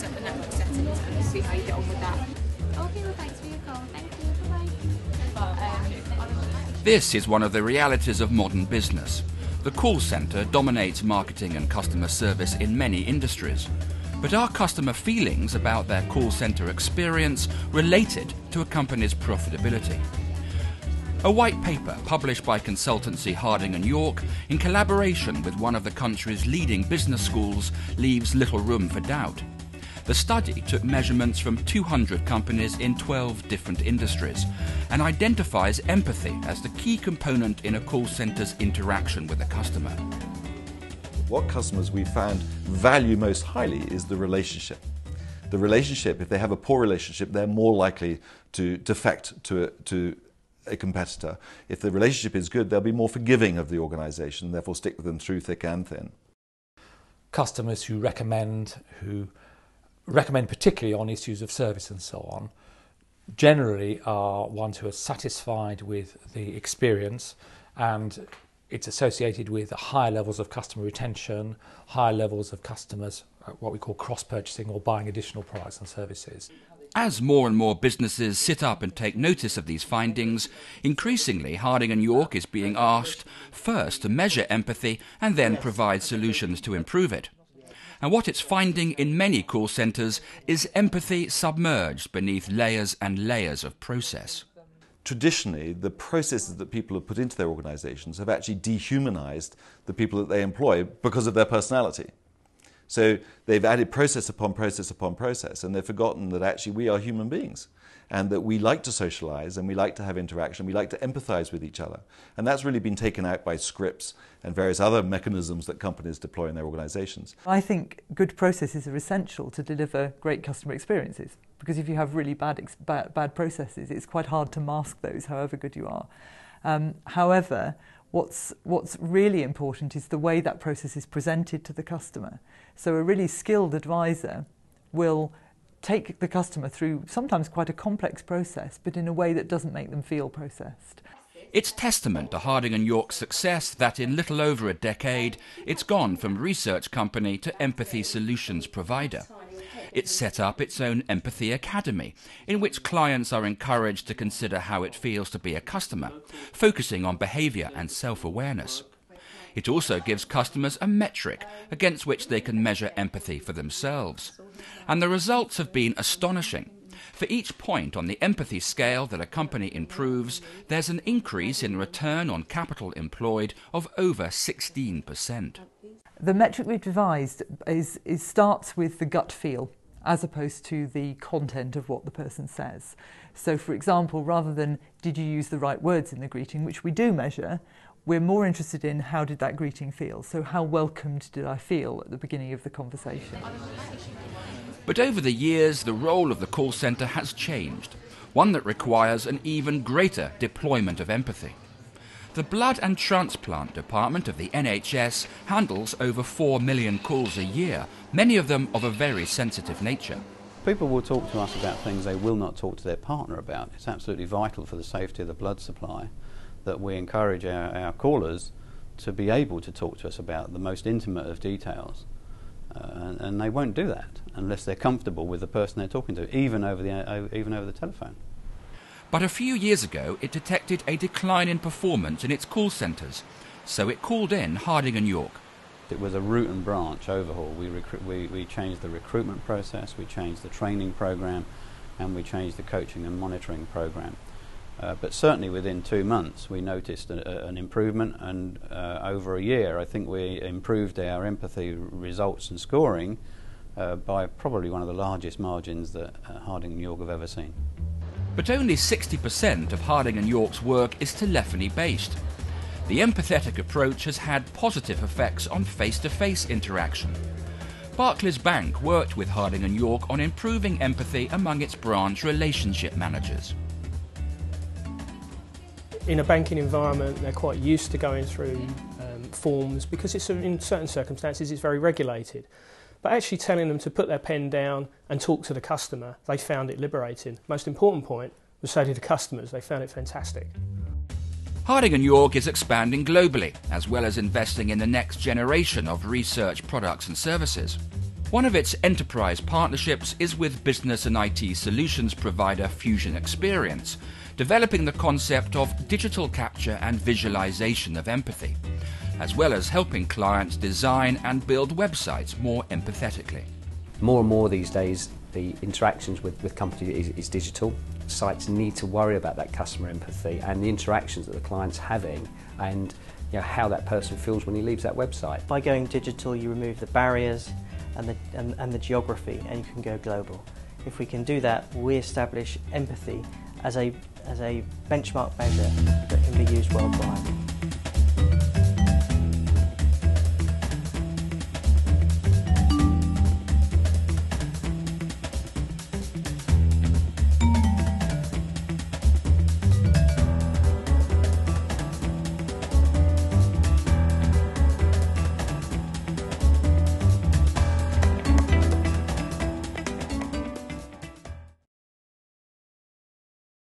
set the network settings and see how you get on with that. Okay, well thanks for your call. Thank you. Bye-bye. This is one of the realities of modern business. The call centre dominates marketing and customer service in many industries. But are customer feelings about their call centre experience related to a company's profitability? A white paper published by consultancy Harding Yorke in collaboration with one of the country's leading business schools leaves little room for doubt. The study took measurements from 200 companies in 12 different industries and identifies empathy as the key component in a call centre's interaction with a customer. What customers we found value most highly is the relationship. The relationship, if they have a poor relationship, they're more likely to defect to a competitor. If the relationship is good, they'll be more forgiving of the organisation, therefore stick with them through thick and thin. Customers who recommend particularly on issues of service and so on, generally are ones who are satisfied with the experience, and it's associated with higher levels of customer retention, higher levels of customers, what we call cross-purchasing or buying additional products and services. As more and more businesses sit up and take notice of these findings, increasingly Harding Yorke is being asked first to measure empathy and then provide solutions to improve it. And what it's finding in many call centres is empathy submerged beneath layers and layers of process. Traditionally, the processes that people have put into their organisations have actually dehumanised the people that they employ because of their personality. So they've added process upon process upon process, and they've forgotten that actually we are human beings and that we like to socialise and we like to have interaction, we like to empathise with each other. And that's really been taken out by scripts and various other mechanisms that companies deploy in their organisations. I think good processes are essential to deliver great customer experiences, because if you have really bad processes, it's quite hard to mask those, however good you are. However, what's really important is the way that process is presented to the customer. So a really skilled advisor will take the customer through sometimes quite a complex process, but in a way that doesn't make them feel processed. It's testament to Harding Yorke's success that in little over a decade, it's gone from research company to empathy solutions provider. It's set up its own Empathy Academy, in which clients are encouraged to consider how it feels to be a customer, focusing on behaviour and self-awareness. It also gives customers a metric against which they can measure empathy for themselves. And the results have been astonishing. For each point on the empathy scale that a company improves, there's an increase in return on capital employed of over 16%. The metric we've devised starts with the gut feel, as opposed to the content of what the person says. So, for example, rather than did you use the right words in the greeting, which we do measure, we're more interested in how did that greeting feel. So how welcomed did I feel at the beginning of the conversation? But over the years, the role of the call centre has changed, one that requires an even greater deployment of empathy. The Blood and Transplant Department of the NHS handles over 4 million calls a year, many of them of a very sensitive nature. People will talk to us about things they will not talk to their partner about. It's absolutely vital for the safety of the blood supply that we encourage our callers to be able to talk to us about the most intimate of details. And they won't do that unless they're comfortable with the person they're talking to, even over the telephone. But a few years ago, it detected a decline in performance in its call centres, so it called in Harding Yorke. It was a root and branch overhaul. We changed the recruitment process, we changed the training program, and we changed the coaching and monitoring program. But certainly within 2 months we noticed an improvement, and over a year I think we improved our empathy results and scoring by probably one of the largest margins that Harding Yorke have ever seen. But only 60% of Harding Yorke's work is telephony-based. The empathetic approach has had positive effects on face-to-face interaction. Barclays Bank worked with Harding Yorke on improving empathy among its branch relationship managers. In a banking environment, they're quite used to going through forms because in certain circumstances it's very regulated. But actually telling them to put their pen down and talk to the customer, they found it liberating. Most important point was say to the customers, they found it fantastic. Harding Yorke is expanding globally, as well as investing in the next generation of research products and services. One of its enterprise partnerships is with business and IT solutions provider Fusion Experience, developing the concept of digital capture and visualization of empathy, as well as helping clients design and build websites more empathetically. More and more these days, the interactions with companies is digital. Sites need to worry about that customer empathy and the interactions that the client's having, and how that person feels when he leaves that website. By going digital, you remove the barriers and the geography, and you can go global. If we can do that, we establish empathy as a benchmark measure that can be used worldwide.